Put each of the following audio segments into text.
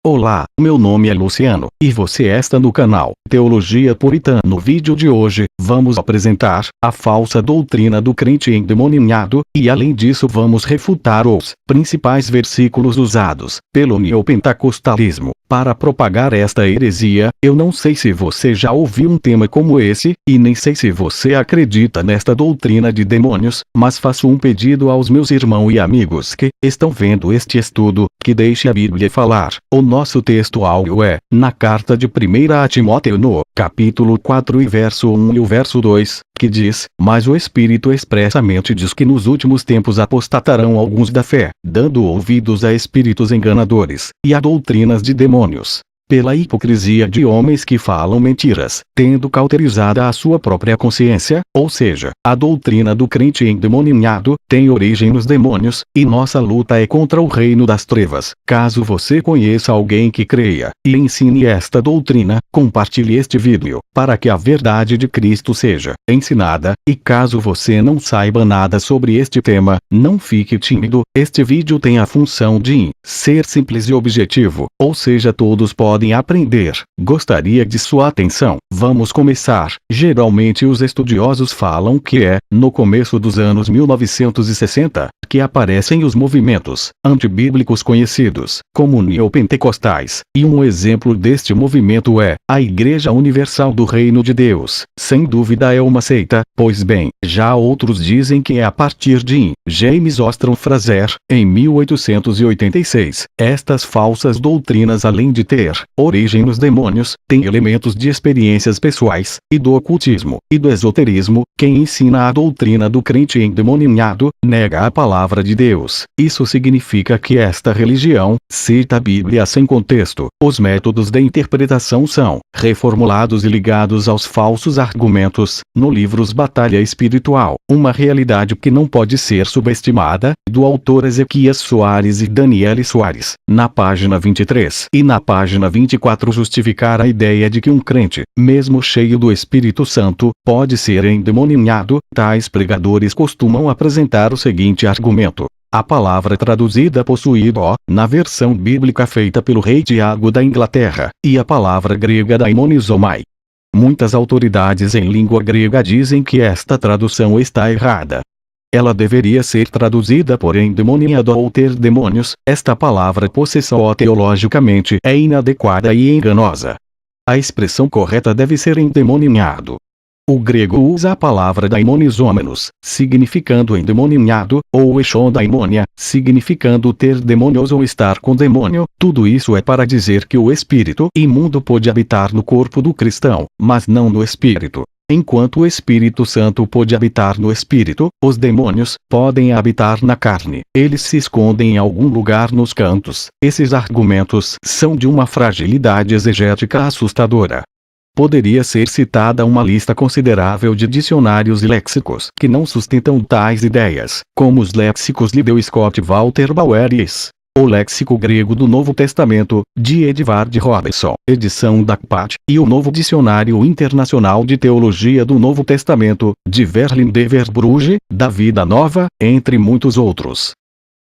Olá, meu nome é Luciano, e você está no canal Teologia Puritana. No vídeo de hoje, vamos apresentar a falsa doutrina do crente endemoniado, e além disso vamos refutar os principais versículos usados pelo neopentecostalismo para propagar esta heresia. Eu não sei se você já ouviu um tema como esse, e nem sei se você acredita nesta doutrina de demônios, mas faço um pedido aos meus irmãos e amigos que estão vendo este estudo, que deixe a Bíblia falar. O nosso texto áureo é, na carta de 1 Timóteo no capítulo 4 e verso 1 e o verso 2, que diz: mas o Espírito expressamente diz que nos últimos tempos apostatarão alguns da fé, dando ouvidos a espíritos enganadores, e a doutrinas de demônios, pela hipocrisia de homens que falam mentiras, tendo cauterizada a sua própria consciência. Ou seja, a doutrina do crente endemoniado tem origem nos demônios, e nossa luta é contra o reino das trevas. Caso você conheça alguém que creia e ensine esta doutrina, compartilhe este vídeo, para que a verdade de Cristo seja ensinada. E caso você não saiba nada sobre este tema, não fique tímido. Este vídeo tem a função de ser simples e objetivo, ou seja, todos podem aprender. Gostaria de sua atenção. Vamos começar. Geralmente os estudiosos falam que é, no começo dos anos 1960, que aparecem os movimentos antibíblicos conhecidos como neopentecostais, e um exemplo deste movimento é a Igreja Universal do Reino de Deus. Sem dúvida é uma seita. Pois bem, já outros dizem que é a partir de James Ostrom Fraser, em 1886. Estas falsas doutrinas, além de ter origem nos demônios, têm elementos de experiências pessoais, e do ocultismo, e do esoterismo. Quem ensina a doutrina do crente endemoniado, nega a palavra de Deus. Isso significa que esta religião cita a Bíblia sem contexto. Os métodos de interpretação são reformulados e ligados aos falsos argumentos, no livros Batalha Espiritual, uma realidade que não pode ser subestimada, do autor Ezequias Soares e Daniele Soares, na página 23. E na página 24 justificar a ideia de que um crente, mesmo cheio do Espírito Santo, pode ser endemoniado. Tais pregadores costumam apresentar o seguinte argumento: a palavra traduzida possuído na versão bíblica feita pelo rei Tiago da Inglaterra, e a palavra grega daimonizomai. Muitas autoridades em língua grega dizem que esta tradução está errada. Ela deveria ser traduzida por endemoniado ou ter demônios. Esta palavra possessão teologicamente é inadequada e enganosa. A expressão correta deve ser endemoniado. O grego usa a palavra daimonizomenos, significando endemoniado, ou echondaimonia, significando ter demônios ou estar com demônio. Tudo isso é para dizer que o espírito imundo pode habitar no corpo do cristão, mas não no espírito. Enquanto o Espírito Santo pode habitar no espírito, os demônios podem habitar na carne. Eles se escondem em algum lugar nos cantos. Esses argumentos são de uma fragilidade exegética assustadora. Poderia ser citada uma lista considerável de dicionários e léxicos que não sustentam tais ideias, como os léxicos Liddell Scott Walter Baueris, o léxico grego do Novo Testamento, de Edvard Robertson, edição da CPAT, e o Novo Dicionário Internacional de Teologia do Novo Testamento, de Verlin de Verbruge, da Vida Nova, entre muitos outros.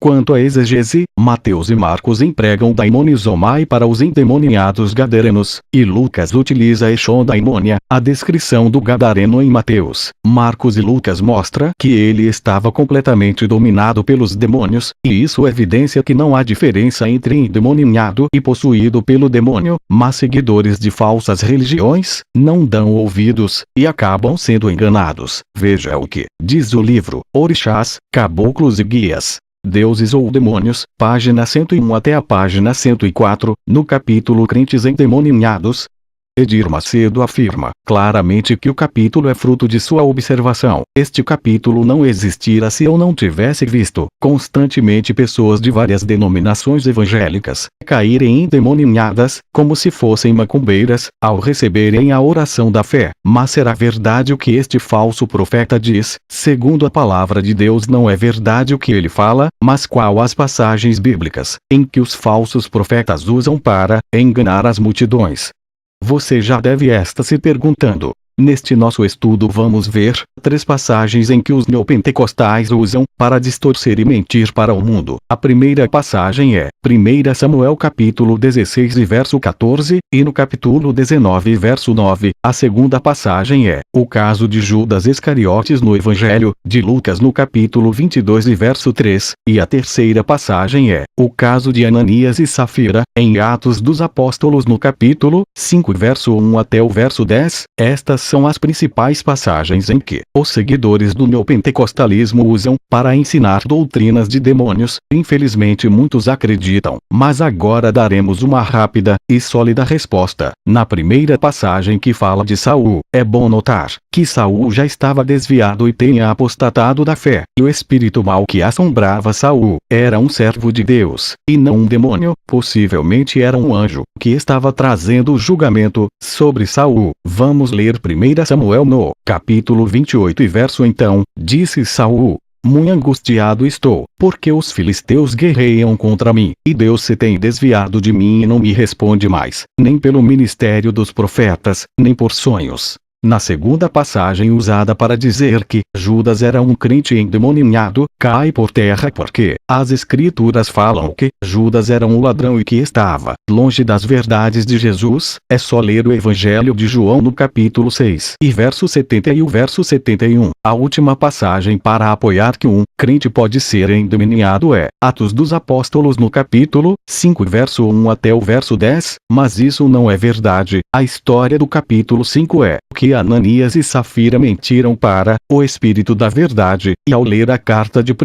Quanto à exegese, Mateus e Marcos empregam daimonizomai para os endemoniados gadarenos, e Lucas utiliza echondaimonia, a descrição do gadareno em Mateus. Marcos e Lucas mostra que ele estava completamente dominado pelos demônios, e isso evidencia que não há diferença entre endemoniado e possuído pelo demônio, mas seguidores de falsas religiões não dão ouvidos, e acabam sendo enganados. Veja o que diz o livro Orixás, Caboclos e Guias, Deuses ou Demônios, página 101 até a página 104, no capítulo Crentes Endemoniados. Edir Macedo afirma claramente que o capítulo é fruto de sua observação. Este capítulo não existira se eu não tivesse visto constantemente pessoas de várias denominações evangélicas caírem endemoniadas, como se fossem macumbeiras, ao receberem a oração da fé. Mas será verdade o que este falso profeta diz? Segundo a palavra de Deus, não é verdade o que ele fala, mas qual as passagens bíblicas em que os falsos profetas usam para enganar as multidões? Você já deve estar se perguntando: Neste nosso estudo vamos ver 3 passagens em que os neopentecostais usam para distorcer e mentir para o mundo. A primeira passagem é 1 Samuel capítulo 16 e verso 14, e no capítulo 19 verso 9. A segunda passagem é o caso de Judas Iscariotes no Evangelho de Lucas no capítulo 22 e verso 3, e a terceira passagem é o caso de Ananias e Safira, em Atos dos Apóstolos no capítulo 5 verso 1 até o verso 10. Estas são as principais passagens em que os seguidores do neopentecostalismo usam para ensinar doutrinas de demônios. Infelizmente muitos acreditam, mas agora daremos uma rápida e sólida resposta. Na primeira passagem que fala de Saul, é bom notar que Saul já estava desviado e tinha apostatado da fé, e o espírito mau que assombrava Saul era um servo de Deus, e não um demônio. Possivelmente era um anjo que estava trazendo o julgamento sobre Saul. Vamos ler 1 Samuel no capítulo 28 e verso então, disse Saul: muito angustiado estou, porque os filisteus guerreiam contra mim, e Deus se tem desviado de mim e não me responde mais, nem pelo ministério dos profetas, nem por sonhos. Na segunda passagem usada para dizer que Judas era um crente endemoniado, cai por terra porque as escrituras falam que Judas era um ladrão e que estava longe das verdades de Jesus. É só ler o Evangelho de João no capítulo 6 e verso 70 e o verso 71. A última passagem para apoiar que um crente pode ser endemoniado é Atos dos Apóstolos no capítulo 5 verso 1 até o verso 10, mas isso não é verdade. A história do capítulo 5 é que Ananias e Safira mentiram para o Espírito da Verdade, e ao ler a carta de 1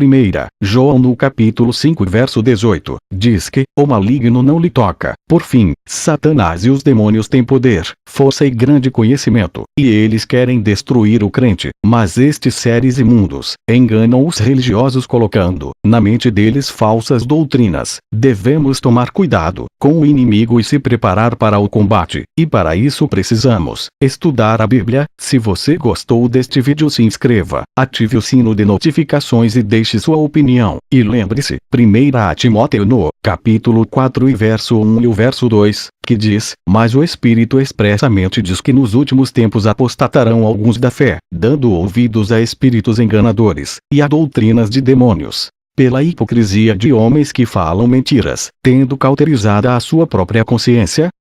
João no capítulo 5 verso 18, diz que o maligno não lhe toca. Por fim, Satanás e os demônios têm poder, força e grande conhecimento, e eles querem destruir o crente, mas estes seres imundos enganam os religiosos colocando na mente deles falsas doutrinas. Devemos tomar cuidado com o inimigo e se preparar para o combate, e para isso precisamos estudar a Bíblia. Se você gostou deste vídeo, se inscreva, ative o sino de notificações e deixe sua opinião. E lembre-se, 1 Timóteo no capítulo 4 e verso 1 e o verso 2, que diz: mas o Espírito expressamente diz que nos últimos tempos apostatarão alguns da fé, dando ouvidos a espíritos enganadores, e a doutrinas de demônios, pela hipocrisia de homens que falam mentiras, tendo cauterizada a sua própria consciência,